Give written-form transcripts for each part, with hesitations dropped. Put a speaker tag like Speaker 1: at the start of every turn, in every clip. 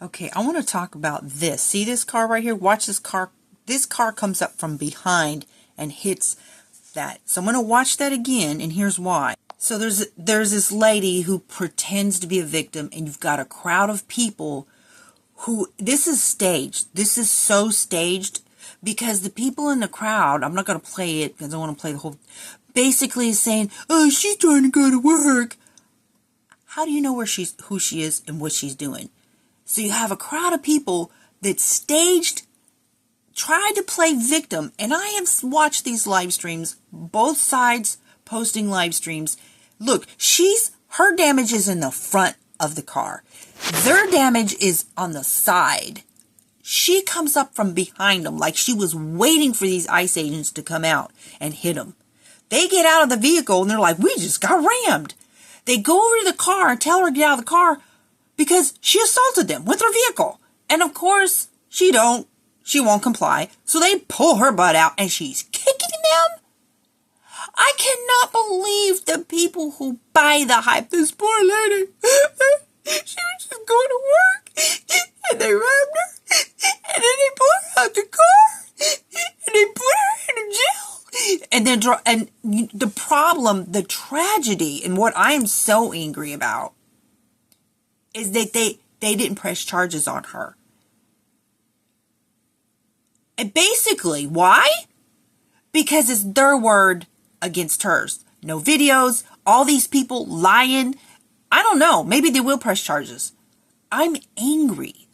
Speaker 1: Okay, I want to talk about this. See this car right here? Watch this car. This car comes up from behind and hits that. So I'm going to watch that again, and here's why. So there's this lady who pretends to be a victim, and you've got a crowd of people who, this is staged. This is so staged because the people in the crowd, I'm not going to play it because I want to play the whole, basically is saying, oh, she's trying to go to work. How do you know who she is and what she's doing? So you have a crowd of people that staged, tried to play victim. And I have watched these live streams, both sides posting live streams. Look, her damage is in the front of the car. Their damage is on the side. She comes up from behind them like she was waiting for these ICE agents to come out and hit them. They get out of the vehicle and they're like, we just got rammed. They go over to the car and tell her to get out of the car because she assaulted them with her vehicle. And of course, she won't comply. So they pull her butt out and she's kicking them. I cannot believe the people who buy the hype. This poor lady, she was just going to work and they rammed her and then they pulled her out the car and they put her in a jail. And then, the problem, the tragedy, and what I am so angry about is that they didn't press charges on her. And basically, why? Because it's their word against hers. No videos, all these people lying. I don't know. Maybe they will press charges. I'm angry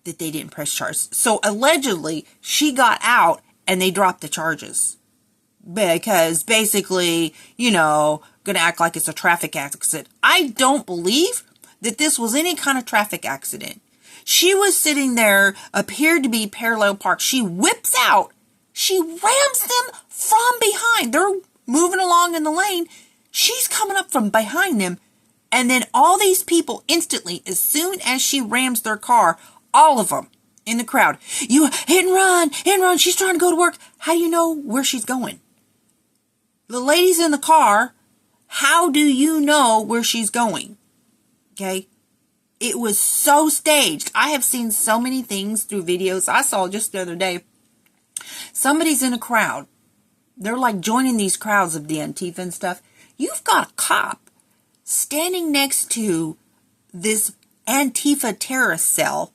Speaker 1: that they didn't press charges. So allegedly, she got out and they dropped the charges. Because basically, gonna act like it's a traffic accident. I don't believe that this was any kind of traffic accident. She was sitting there, appeared to be parallel parked. She whips out. She rams them from behind. They're moving along in the lane. She's coming up from behind them. And then all these people instantly, as soon as she rams their car, all of them in the crowd, you hit and run. She's trying to go to work. How do you know where she's going? The lady's in the car. How do you know where she's going? Okay. It was so staged. I have seen so many things through videos. I saw just the other day, somebody's in a crowd. They're like joining these crowds of the Antifa and stuff. You've got a cop standing next to this Antifa terrorist cell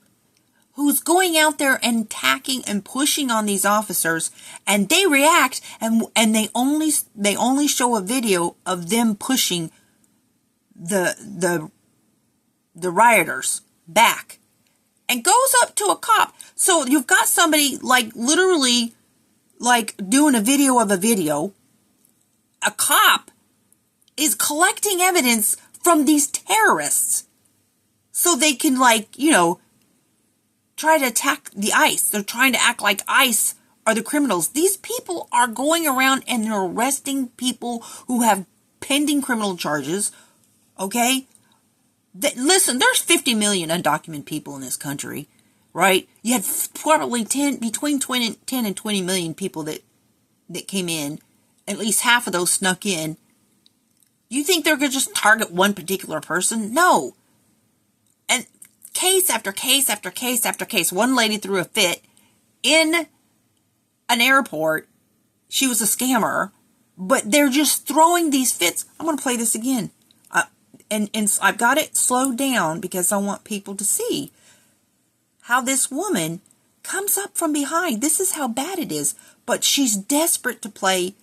Speaker 1: who's going out there and attacking and pushing on these officers, and they react and they only show a video of them pushing the rioters back, and goes up to a cop. So you've got somebody like literally like doing a video of a video. A cop is collecting evidence from these terrorists so they can try to attack the ICE. They're trying to act like ICE are the criminals. These people are going around and they're arresting people who have pending criminal charges. Okay? Listen, there's 50 million undocumented people in this country, right? You had probably between 10 and 20 million people that came in. At least half of those snuck in. You think they're going to just target one particular person? No. And case after case after case after case. One lady threw a fit in an airport. She was a scammer. But they're just throwing these fits. I'm going to play this again. And I've got it slowed down because I want people to see how this woman comes up from behind. This is how bad it is. But she's desperate to play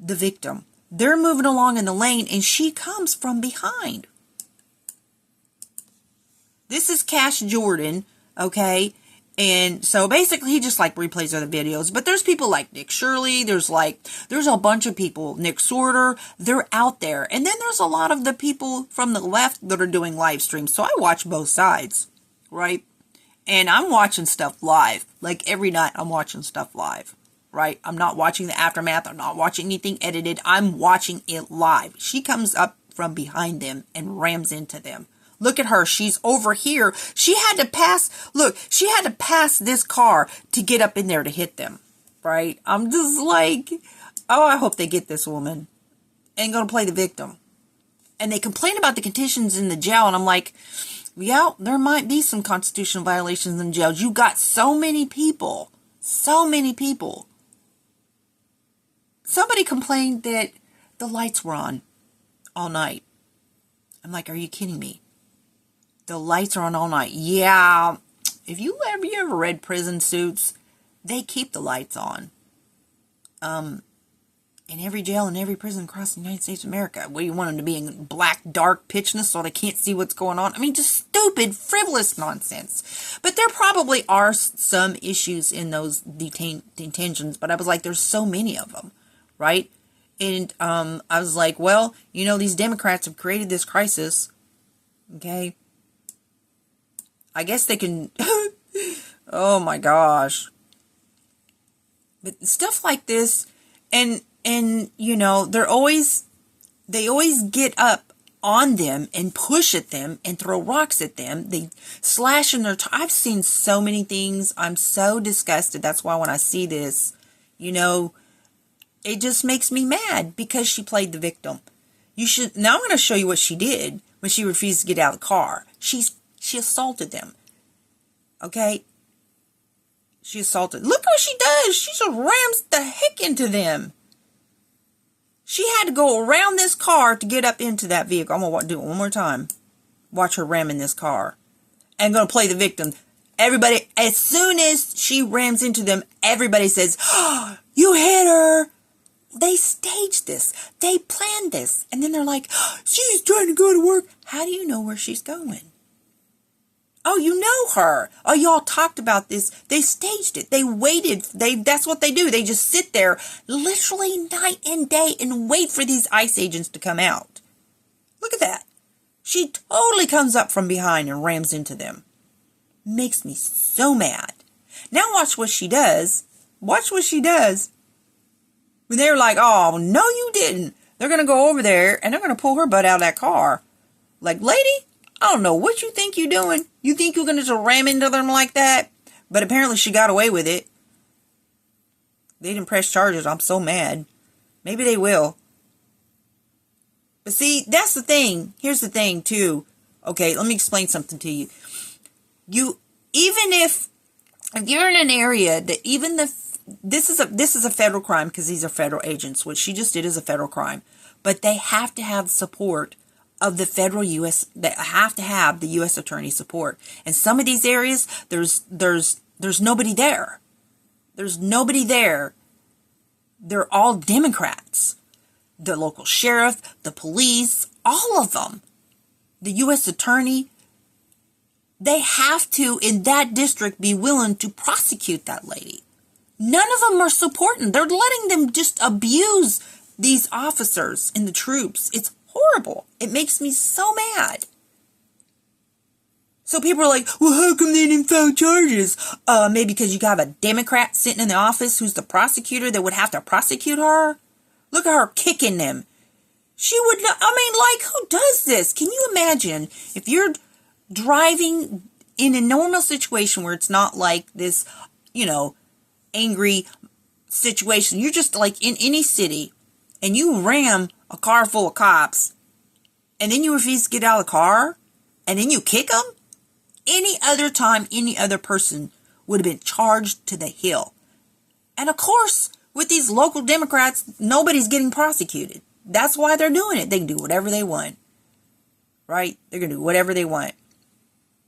Speaker 1: the victim. They're moving along in the lane and she comes from behind. This is Cash Jordan, okay? And so basically he just replays other videos. But there's people like Nick Shirley. There's a bunch of people. Nick Sorter. They're out there. And then there's a lot of the people from the left that are doing live streams. So I watch both sides, right? And I'm watching stuff live. Like every night I'm watching stuff live, right? I'm not watching the aftermath. I'm not watching anything edited. I'm watching it live. She comes up from behind them and rams into them. Look at her. She's over here. She had to pass this car to get up in there to hit them, right? I'm just like, oh, I hope they get this woman. Ain't gonna play the victim. And they complain about the conditions in the jail, and I'm like, Yeah, there might be some constitutional violations in jails. You got so many people. So many people. Somebody complained that the lights were on all night. I'm like, are you kidding me? The lights are on all night. Yeah. If you ever read Prison Suits, they keep the lights on. In every jail and every prison across the United States of America. What do you want them to be in black, dark pitchness so they can't see what's going on? I mean, just stupid, frivolous nonsense. But there probably are some issues in those detentions, but I was like, there's so many of them, right? And I was like, well, you know, these Democrats have created this crisis, okay? I guess they can, oh my gosh. But stuff like this, and you know, they always get up on them and push at them and throw rocks at them. They slash in their I've seen so many things. I'm so disgusted. That's why when I see this, you know, it just makes me mad because she played the victim. Now I'm going to show you what she did when she refused to get out of the car. She assaulted them. Okay? She assaulted. Look what she does. She just rams the heck into them. She had to go around this car to get up into that vehicle. I'm going to do it one more time. Watch her ram in this car. And I'm going to play the victim. Everybody, as soon as she rams into them, everybody says, oh, you hit her. They staged this. They planned this. And then they're like, oh, she's trying to go to work. How do you know where she's going? Oh, you know her. Oh, y'all talked about this. They staged it. They waited. That's what they do. They just sit there literally night and day and wait for these ICE agents to come out. Look at that. She totally comes up from behind and rams into them. Makes me so mad. Now watch what she does. Watch what she does. When they're like, oh, no, you didn't. They're going to go over there and they're going to pull her butt out of that car. Like, lady, I don't know what you think you're doing. You think you're going to just ram into them like that? But apparently she got away with it. They didn't press charges. I'm so mad. Maybe they will. But see, that's the thing. Here's the thing, too. Okay, let me explain something to you. Even if you're in an area that even this is a federal crime because these are federal agents. What she just did is a federal crime. But they have to have support of the federal U.S. They have to have the U.S. attorney support. In some of these areas, there's nobody there. There's nobody there. They're all Democrats. The local sheriff, the police, all of them. The U.S. attorney. They have to, in that district, be willing to prosecute that lady. None of them are supporting. They're letting them just abuse these officers and the troops. It's horrible. It makes me so mad. So people are like, well, how come they didn't file charges? Maybe because you got a Democrat sitting in the office who's the prosecutor that would have to prosecute her. Look at her kicking them. She would not, I mean, like, who does this? Can you imagine if you're driving in a normal situation where it's not like this, you know, angry situation. You're just like in any city and you ram a car full of cops and then you refuse to get out of the car and then you kick them. Any other time, any other person would have been charged to the hill. And of course, with these local Democrats, nobody's getting prosecuted. That's why they're doing it. They can do whatever they want. Right? They're going to do whatever they want.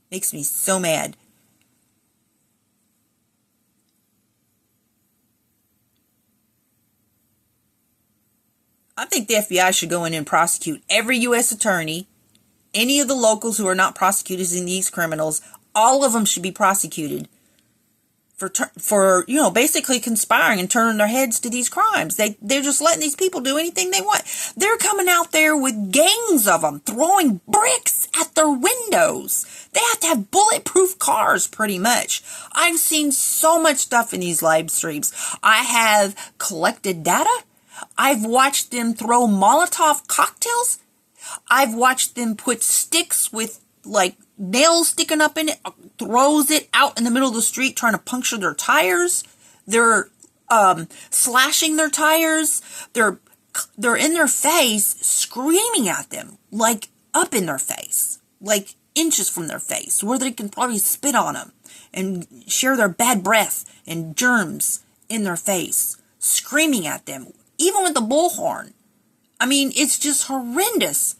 Speaker 1: Makes me so mad. I think the FBI should go in and prosecute every U.S. attorney, any of the locals who are not prosecutors in these criminals. All of them should be prosecuted for you know, basically conspiring and turning their heads to these crimes. They're just letting these people do anything they want. They're coming out there with gangs of them, throwing bricks at their windows. They have to have bulletproof cars, pretty much. I've seen so much stuff in these live streams. I have collected data. I've watched them throw Molotov cocktails. I've watched them put sticks with like nails sticking up in it, throws it out in the middle of the street trying to puncture their tires. They're slashing their tires. They're in their face screaming at them, like up in their face, like inches from their face, where they can probably spit on them and share their bad breath and germs in their face, screaming at them, even with the bullhorn. I mean, it's just horrendous.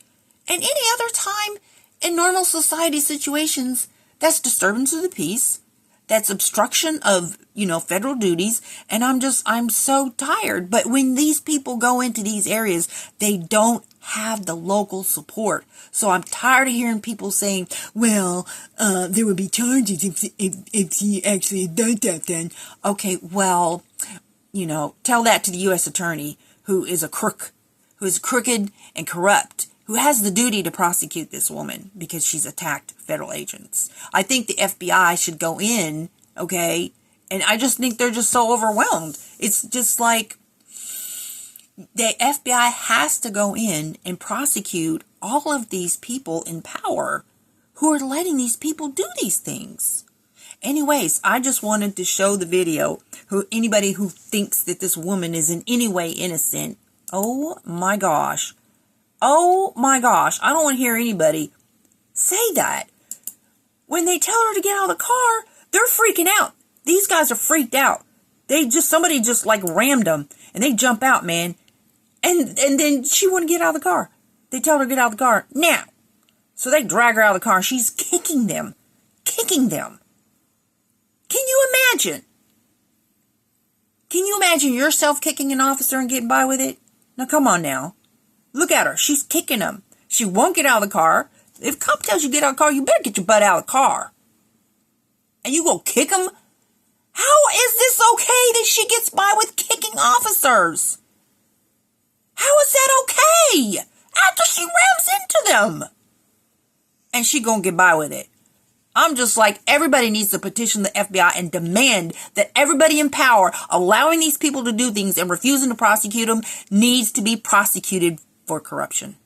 Speaker 1: And any other time in normal society situations, that's disturbance of the peace. That's obstruction of, federal duties. And I'm so tired. But when these people go into these areas, they don't have the local support. So I'm tired of hearing people saying, well, there would be charges if he actually did that then. Okay, well, tell that to the U.S. attorney who is a crook, who is crooked and corrupt, who has the duty to prosecute this woman because she's attacked federal agents. I think the FBI should go in, okay? And I just think they're just so overwhelmed. It's just like the FBI has to go in and prosecute all of these people in power who are letting these people do these things. Anyways, I just wanted to show the video. Anybody who thinks that this woman is in any way innocent, oh my gosh. Oh my gosh, I don't want to hear anybody say that. When they tell her to get out of the car, they're freaking out. These guys are freaked out. Somebody just like rammed them and they jump out, man. And then she wouldn't get out of the car. They tell her to get out of the car now. So they drag her out of the car. She's kicking them. Kicking them. Can you imagine? Can you imagine yourself kicking an officer and getting by with it? Now come on now. Look at her. She's kicking him. She won't get out of the car. If a cop tells you to get out of the car, you better get your butt out of the car. And you go kick him? How is this okay that she gets by with kicking officers? How is that okay? After she rams into them. And she gonna get by with it. I'm just like, everybody needs to petition the FBI and demand that everybody in power allowing these people to do things and refusing to prosecute them needs to be prosecuted for corruption.